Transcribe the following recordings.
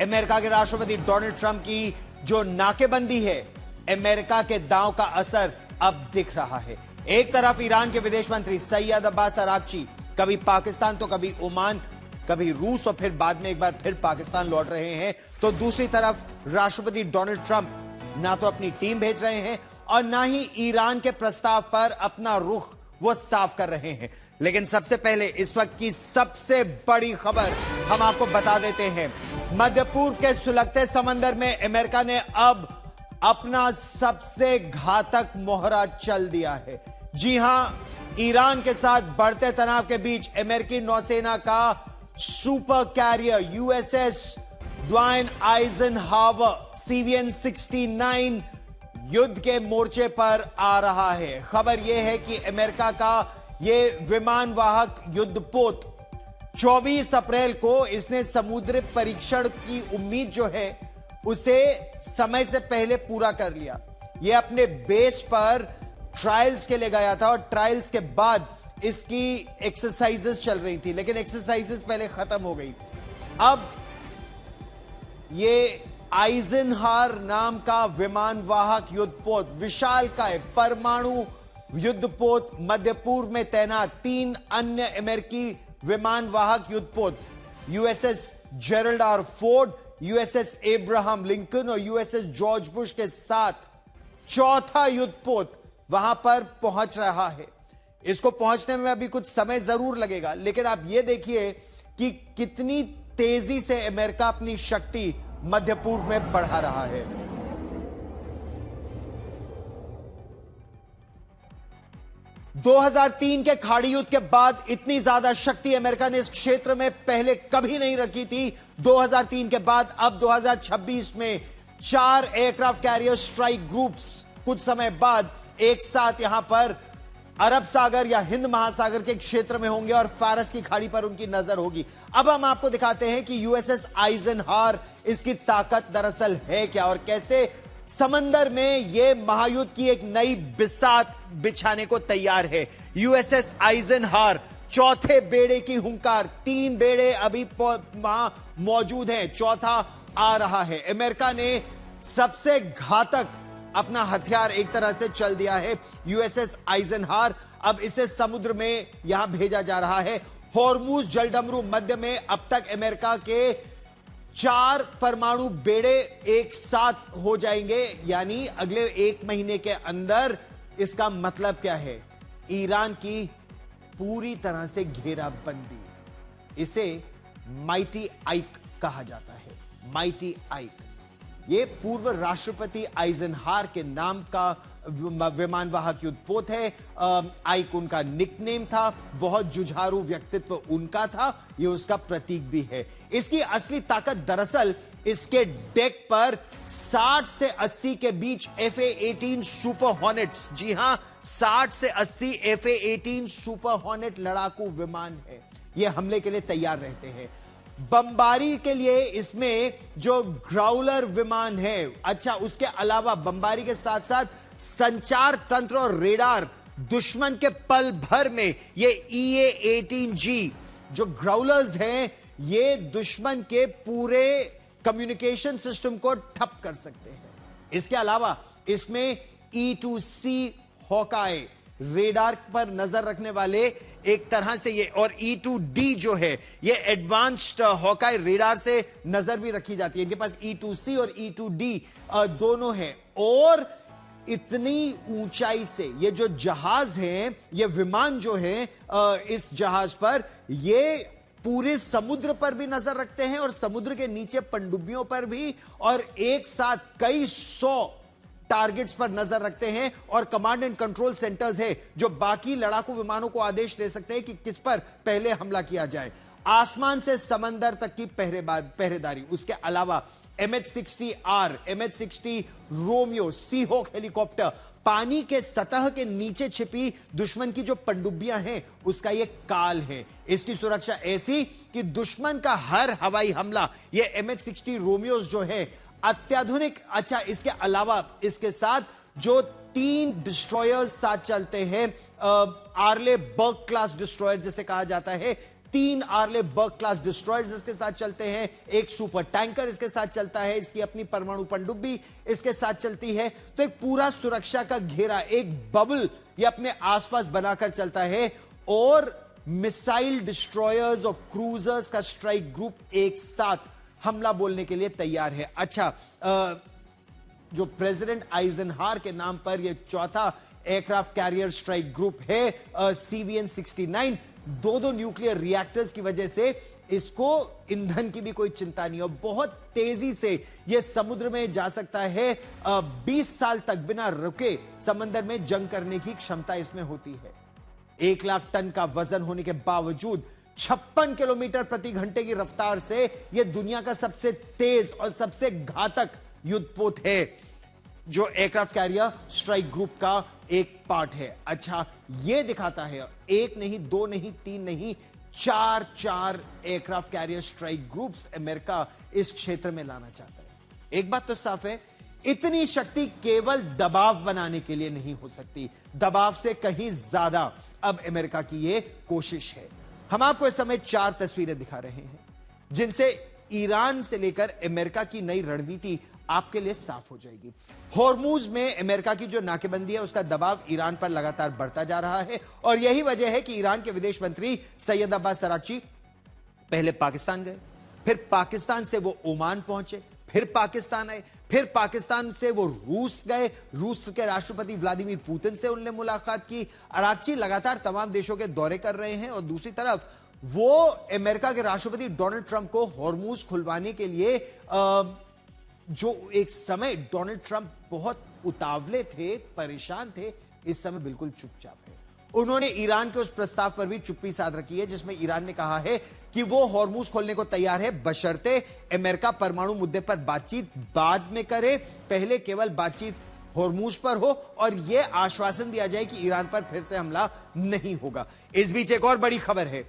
America के राष्ट्रपति Donald Trump की जो नाकेबंदी है, अमेरिका के दांव का असर अब दिख रहा है। एक तरफ ईरान के विदेश मंत्री सैयद अब्बास अरागची कभी पाकिस्तान तो कभी ओमान, कभी रूस और फिर बाद में एक बार फिर पाकिस्तान लौट रहे हैं, तो दूसरी तरफ राष्ट्रपति डोनाल्ड ट्रंप ना तो अपनी टीम भेज रहे हैं और ना ही ईरान के प्रस्ताव पर अपना रुख वो साफ कर रहे हैं। लेकिन सबसे पहले इस वक्त की सबसे बड़ी खबर हम आपको बता देते हैं। मध्य पूर्व के सुलगते समंदर में अमेरिका ने अब अपना सबसे घातक मोहरा चल दिया है। जी हां, ईरान के साथ बढ़ते तनाव के बीच अमेरिकी नौसेना का super career USS Dwayne Eisenhower CVN-69 युद्ध के मोर्चे पर आ रहा है। खबर यह है कि अमेरिका का यह विमान वाहक युद्धपोत 24 अप्रैल को इसने समुद्री परीक्षण की उम्मीद जो है उसे समय से पहले पूरा कर लिया। यह अपने बेस पर ट्रायल्स के लिए गया था और ट्रायल्स के बाद इसकी एक्सरसाइजेस चल रही थी, लेकिन एक्सरसाइजेस पहले खत्म हो गई। अब ये आइजनहावर नाम का विमान वाहक युद्धपोत, विशालकाय परमाणु युद्धपोत, मध्य पूर्व में तैनात 3 अन्य अमेरिकी विमान वाहक युद्धपोत USS Gerald R Ford, USS Abraham Lincoln और यूएसएस जॉर्ज बुश के साथ चौथा युद्धपोत वहां पर पहुंच रहा है। इसको पहुंचने में अभी कुछ समय जरूर लगेगा, लेकिन आप यह देखिए कि कितनी तेजी से अमेरिका अपनी शक्ति मध्य पूर्व में बढ़ा रहा है। – 2003 के खाड़ी युद्ध के बाद इतनी ज्यादा शक्ति अमेरिका ने इस क्षेत्र में पहले कभी नहीं रखी थी। 2003 के बाद अब 2026 में 4 एयरक्राफ्ट कैरियर स्ट्राइक ग्रुप्स कुछ समय बाद एक साथ यहां पर अरब सागर या हिंद महासागर के क्षेत्र में होंगे और फारस की खाड़ी पर उनकी नजर होगी। अब हम आपको दिखाते हैं कि यूएसएस आइजनहावर इसकी ताकत दरअसल है क्या और कैसे समंदर में यह महायुद्ध की एक नई बिसात बिछाने को तैयार है। यूएसएस आइजनहावर चौथे बेड़े की हुंकार, 3 बेड़े अभी वहां मौजूद हैं, चौथा आ रहा है। अमेरिका ने सबसे घातक अपना हथियार एक तरह से चल दिया है। यूएसएस आइजनहावर अब इसे समुद्र में यहां भेजा जा रहा है। हॉर्मुज जलडमरू मध्य में अब तक अमेरिका के 4 परमाणु बेड़े एक साथ हो जाएंगे, यानी अगले 1 महीने के अंदर। इसका मतलब क्या है? ईरान की पूरी तरह से घेराबंदी। इसे माइटी आइक कहा जाता है। माइटी आइक ये पूर्व राष्ट्रपति आइजनहावर के नाम का विमान वाहक युद्धपोत है। आइक उनका निकनेम था, बहुत जुझारू व्यक्तित्व उनका था, ये उसका प्रतीक भी है। इसकी असली ताकत दरअसल इसके डेक पर 60 से 80 के बीच FA-18 सुपर हॉर्नेट्स, जी हां 60 से 80 FA-18 सुपर हॉर्नेट लड़ाकू विमान है। ये हमले के लिए तैयार रहते हैं। बमबारी के लिए इसमें जो ग्राउलर विमान है, अच्छा उसके अलावा बमबारी के साथ साथ संचार तंत्र और रेडार, दुश्मन के पल भर में ये EA-18G जो ग्राउलर्स हैं, ये दुश्मन के पूरे कम्युनिकेशन सिस्टम को ठप कर सकते हैं। इसके अलावा इसमें E-2C हॉकाई रेडार पर नजर रखने वाले एक तरह से ये, और E-2D जो है ये एडवांस्ड हॉकाई रेडार से नजर भी रखी जाती है। इनके पास E-2C और E-2D दोनों हैं। और इतनी ऊंचाई से ये जो जहाज हैं, ये विमान जो है इस जहाज पर ये पूरे समुद्र पर भी नजर रखते हैं और समुद्र के नीचे पनडुब्बियों पर भी, और एक साथ कई 100 टारगेट्स पर नजर रखते हैं। और कमांड एंड कंट्रोल सेंटर्स है जो बाकी लड़ाकू विमानों को आदेश दे सकते हैं कि किस पर पहले हमला किया जाए। आसमान से समंदर तक की पहरेदारी। उसके अलावा MH-60R, MH-60 रोमियो, सीहोक हेलीकॉप्टर, पानी के सतह के नीचे छिपी दुश्मन की जो पनडुब्बियां हैं उसका यह काल है। इसकी सुरक्षा ऐसी कि दुश्मन का हर हवाई हमला ये MH-60 रोमियोज जो है अत्याधुनिक। अच्छा, इसके अलावा इसके साथ जो 3 डिस्ट्रॉयर्स साथ चलते हैं, आर्ले बर्ग क्लास डिस्ट्रॉयर जिसे कहा जाता है, 3 आर्ले बर्ग क्लास डिस्ट्रॉयर्स इसके साथ चलते हैं, एक सुपर टैंकर इसके साथ चलता है, इसकी अपनी परमाणु पनडुब्बी इसके साथ चलती है। तो एक पूरा सुरक्षा का घेरा, एक बबल ये अपने आसपास बनाकर चलता है और मिसाइल डिस्ट्रॉयर्स और क्रूजर्स का स्ट्राइक ग्रुप एक साथ हमला बोलने के लिए तैयार है। अच्छा, जो प्रेसिडेंट आइजनहावर के नाम पर यह चौथा एयरक्राफ्ट कैरियर स्ट्राइक ग्रुप है, CVN-69, दो न्यूक्लियर रिएक्टर्स की वजह से इसको ईंधन की भी कोई चिंता नहीं, और बहुत तेजी से यह समुद्र में जा सकता है। 20 साल तक बिना रुके समंदर में जंग करने की क्षमता इसमें होती है। 1 लाख टन का वजन होने के बावजूद 56 किलोमीटर प्रति घंटे की रफ्तार से यह दुनिया का सबसे तेज और सबसे घातक युद्धपोत है, जो एयरक्राफ्ट कैरियर स्ट्राइक ग्रुप का एक पार्ट है। अच्छा, यह दिखाता है 1 नहीं, 2 नहीं, 3 नहीं, 4 aircraft carrier strike groups America इस क्षेत्र में लाना चाहता है। एक बात तो साफ है, इतनी शक्ति केवल दबाव बनाने के लिए नहीं हो सकती, दबाव से कहीं ज्यादा अब अमेरिका की यह कोशिश है। हम आपको इस समय 4 तस्वीरें दिखा रहे हैं जिनसे ईरान से लेकर अमेरिका की नई रणनीति आपके लिए साफ हो जाएगी। हॉर्मुज में अमेरिका की जो नाकेबंदी है उसका दबाव ईरान पर लगातार बढ़ता जा रहा है, और यही वजह है कि ईरान के विदेश मंत्री सैयद अब्बास अराक्ची पहले पाकिस्तान गए, फिर पाकिस्तान से वो ओमान पहुंचे, फिर पाकिस्तान आए, फिर पाकिस्तान से वो रूस गए, रूस के राष्ट्रपति व्लादिमीर पुतिन से उन्होंने मुलाकात की। अराक्ची लगातार तमाम देशों के दौरे कर रहे हैं, और दूसरी तरफ वो अमेरिका के राष्ट्रपति डोनाल्ड ट्रंप को हॉर्मुज खुलवाने के लिए जो एक समय डोनाल्ड ट्रंप बहुत उतावले थे, परेशान थे, इस समय बिल्कुल चुपचाप है। उन्होंने ईरान के उस प्रस्ताव पर भी चुप्पी साध रखी है जिसमें ईरान ने कहा है कि वो हॉर्मुज खोलने को तैयार है, बशर्ते अमेरिका परमाणु मुद्दे पर बातचीत बाद में करे, पहले केवल बातचीत हॉर्मुज पर हो और यह आश्वासन दिया जाए कि ईरान पर फिर से हमला नहीं होगा। इस बीच एक और बड़ी खबर है,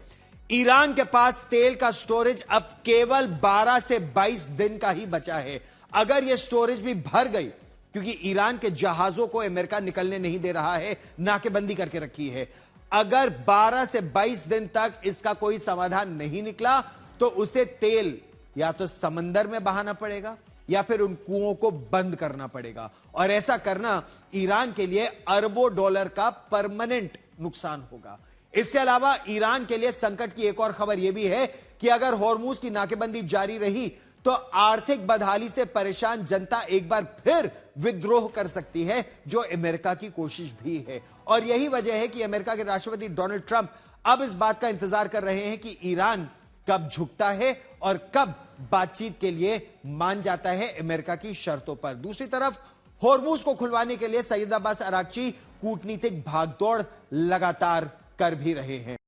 ईरान के पास तेल का स्टोरेज अब केवल 12 से 22 दिन का ही बचा है। अगर यह स्टोरेज भी भर गई, क्योंकि ईरान के जहाजों को अमेरिका निकलने नहीं दे रहा है, नाकेबंदी करके रखी है, अगर 12 से 22 दिन तक इसका कोई समाधान नहीं निकला तो उसे तेल या तो समंदर में बहाना पड़ेगा या फिर उन कुओं को बंद करना पड़ेगा, और ऐसा करना ईरान के लिए अरबों डॉलर का परमानेंट नुकसान होगा। इसके अलावा ईरान के लिए संकट की एक और खबर यह भी है कि अगर हॉर्मुज की नाकेबंदी जारी रही तो आर्थिक बदहाली से परेशान जनता एक बार फिर विद्रोह कर सकती है, जो अमेरिका की कोशिश भी है। और यही वजह है कि अमेरिका के राष्ट्रपति डोनाल्ड ट्रंप अब इस बात का इंतजार कर रहे हैं कि ईरान कब झुकता है और कब बातचीत के लिए मान जाता है अमेरिका की शर्तों पर। दूसरी तरफ हॉर्मुज को खुलवाने के लिए सैयद अब्बास अराक्ची कूटनीतिक भागदौड़ लगातार कर भी रहे हैं।